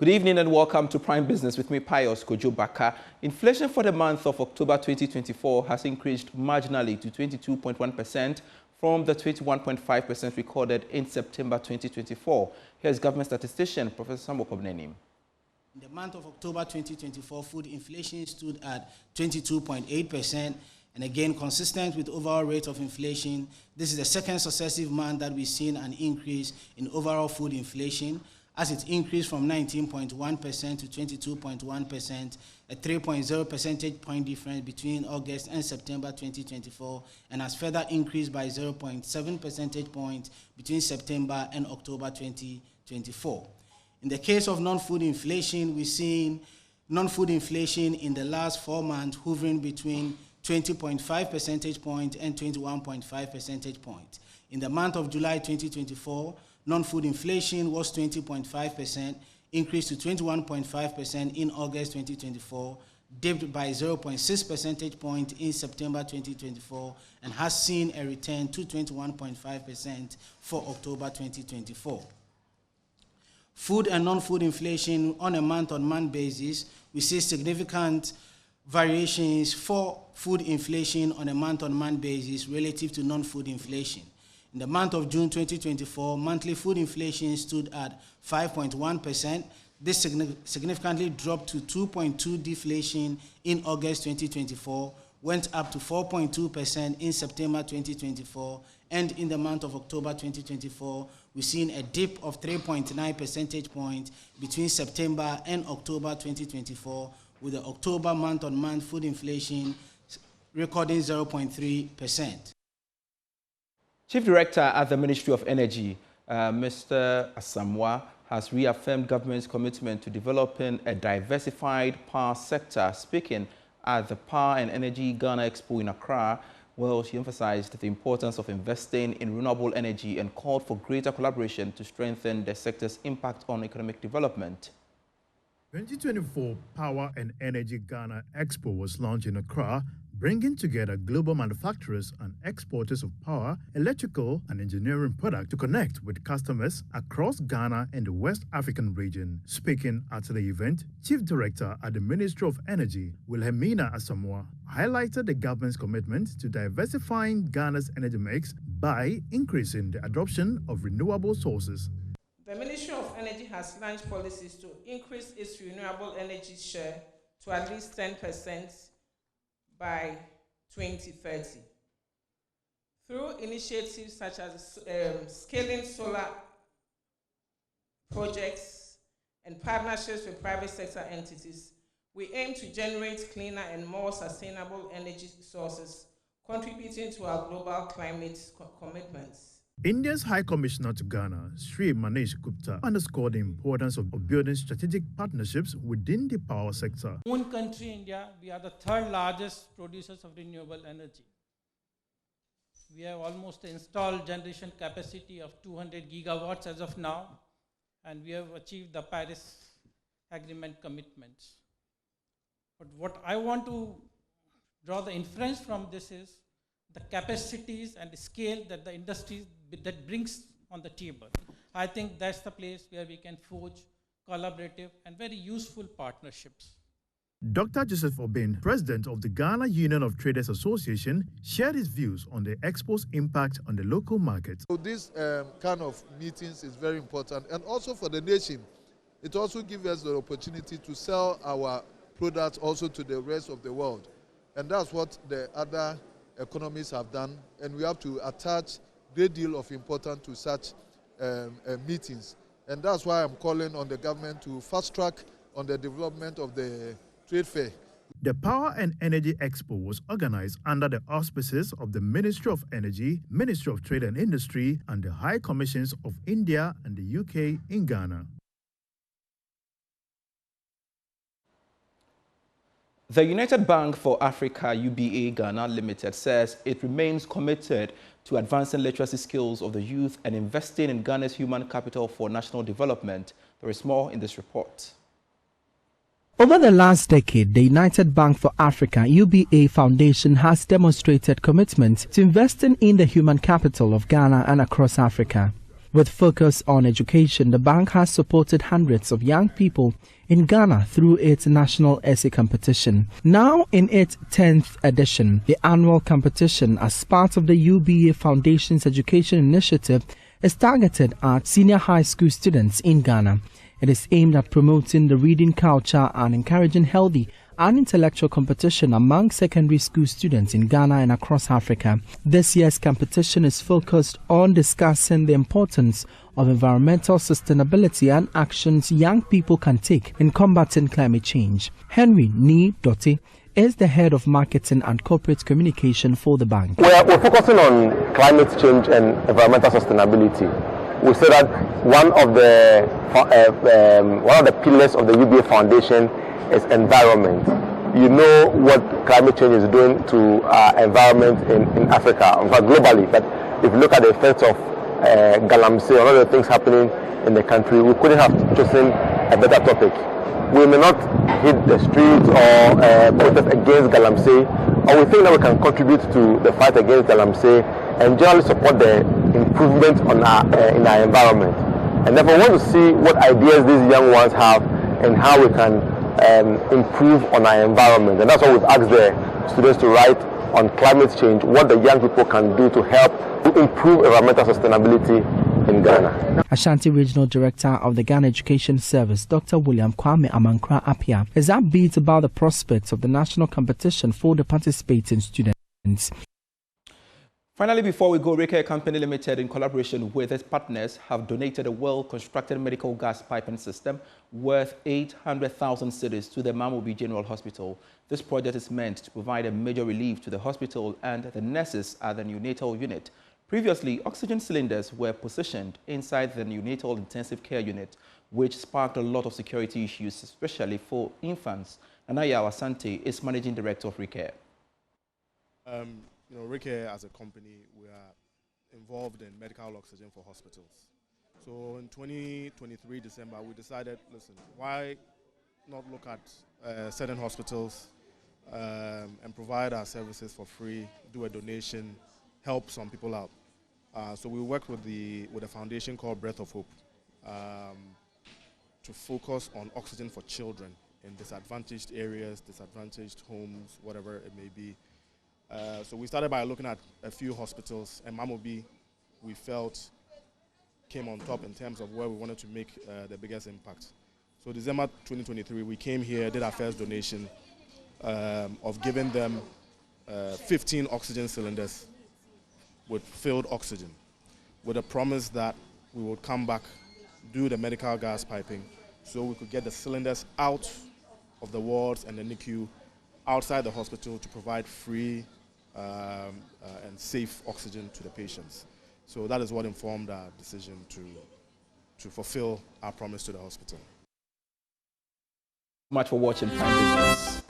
Good evening and welcome to Prime Business with me, Pius Kojo Baka. Inflation for the month of October 2024 has increased marginally to 22.1% from the 21.5% recorded in September 2024. Here's government statistician Professor Sambo Kobnenim. In the month of October 2024, food inflation stood at 22.8%. And again, consistent with overall rate of inflation, this is the second successive month that we've seen an increase in overall food inflation, as it increased from 19.1% to 22.1%, a 3.0 percentage point difference between August and September 2024, and has further increased by 0.7 percentage points between September and October 2024. In the case of non-food inflation, we've seen non-food inflation in the last 4 months hovering between 20.5 percentage point and 21.5 percentage point. In the month of July 2024, non-food inflation was 20.5%, increased to 21.5% in August 2024, dipped by 0.6 percentage point in September 2024, and has seen a return to 21.5% for October 2024. Food and non-food inflation on a month-on-month basis, we see significant variations for food inflation on a month-on-month basis relative to non-food inflation. In the month of June 2024, monthly food inflation stood at 5.1%. This significantly dropped to 2.2% deflation in August 2024, went up to 4.2% in September 2024, and in the month of October 2024, we've seen a dip of 3.9 percentage points between September and October 2024, with the October month-on-month food inflation recording 0.3%. Chief Director at the Ministry of Energy, Mr. Asamoah, has reaffirmed government's commitment to developing a diversified power sector. Speaking at the Power and Energy Ghana Expo in Accra, well, she emphasized the importance of investing in renewable energy and called for greater collaboration to strengthen the sector's impact on economic development. 2024 Power and Energy Ghana Expo was launched in Accra, bringing together global manufacturers and exporters of power, electrical, and engineering products to connect with customers across Ghana and the West African region. Speaking at the event, Chief Director at the Ministry of Energy, Wilhelmina Asamoah, highlighted the government's commitment to diversifying Ghana's energy mix by increasing the adoption of renewable sources. The Ministry of Energy has launched policies to increase its renewable energy share to at least 10% by 2030. Through initiatives such as scaling solar projects and partnerships with private sector entities, we aim to generate cleaner and more sustainable energy sources, contributing to our global climate commitments. India's High Commissioner to Ghana, Sri Manish Gupta, underscored the importance of building strategic partnerships within the power sector. Own country, India, we are the third largest producers of renewable energy. We have almost installed generation capacity of 200 gigawatts as of now, and we have achieved the Paris Agreement commitments. But what I want to draw the inference from this is the capacities and the scale that the industry that brings on the table. I think that's the place where we can forge collaborative and very useful partnerships. Dr. Joseph Obin, president of the Ghana Union of Traders Association, shared his views on the Expo's impact on the local market. So this kind of meetings is very important, and also for the nation. It also gives us the opportunity to sell our products also to the rest of the world. And that's what the other economies have done, and we have to attach a great deal of importance to such meetings. And that's why I'm calling on the government to fast track on the development of the trade fair. The Power and Energy Expo was organized under the auspices of the Ministry of Energy, Ministry of Trade and Industry, and the High Commissions of India and the UK in Ghana. The United Bank for Africa, UBA Ghana Limited, says it remains committed to advancing literacy skills of the youth and investing in Ghana's human capital for national development. There is more in this report. Over the last decade, the United Bank for Africa, UBA Foundation, has demonstrated commitment to investing in the human capital of Ghana and across Africa. With focus on education, the bank has supported hundreds of young people in Ghana through its national essay competition. Now in its 10th edition, the annual competition, as part of the UBA Foundation's education initiative, is targeted at senior high school students in Ghana. It is aimed at promoting the reading culture and encouraging healthy and intellectual competition among secondary school students in Ghana and across Africa. This year's competition is focused on discussing the importance of environmental sustainability and actions young people can take in combating climate change. Henry Ni Dote is the head of marketing and corporate communication for the bank. We're focusing on climate change and environmental sustainability. We say that one of the pillars of the UBA Foundation is environment. You know what climate change is doing to our environment in Africa, in fact globally. But if you look at the effects of Galamsey and other things happening in the country, we couldn't have chosen a better topic. We may not hit the streets or protest against Galamsey, or we think that we can contribute to the fight against Galamsey and generally support the improvement on in our environment. And therefore we want to see what ideas these young ones have and how we can improve on our environment. And that's why we've asked the students to write on climate change, what the young people can do to help to improve environmental sustainability in Ghana. Ashanti Regional Director of the Ghana Education Service, Dr. William Kwame Amankra Apia, is upbeat about the prospects of the national competition for the participating students. Finally, before we go, Recare Company Limited, in collaboration with its partners, have donated a well-constructed medical gas piping system worth 800,000 cedis to the Mamobi General Hospital. This project is meant to provide a major relief to the hospital and the nurses at the neonatal unit. Previously, oxygen cylinders were positioned inside the neonatal intensive care unit, which sparked a lot of security issues, especially for infants. Anaya Awasante is Managing Director of Recare. Recare as a company, we are involved in medical oxygen for hospitals. So in 2023 December, we decided, listen, why not look at certain hospitals and provide our services for free, do a donation, help some people out. So we worked with a foundation called Breath of Hope to focus on oxygen for children in disadvantaged areas, disadvantaged homes, whatever it may be. So we started by looking at a few hospitals, and Mamobi, we felt, came on top in terms of where we wanted to make the biggest impact. So December 2023, we came here, did our first donation of giving them 15 oxygen cylinders with filled oxygen, with a promise that we would come back, do the medical gas piping, so we could get the cylinders out of the wards and the NICU outside the hospital to provide free and safe oxygen to the patients. So that is what informed our decision to fulfill our promise to the hospital. Much for watching Prime Business.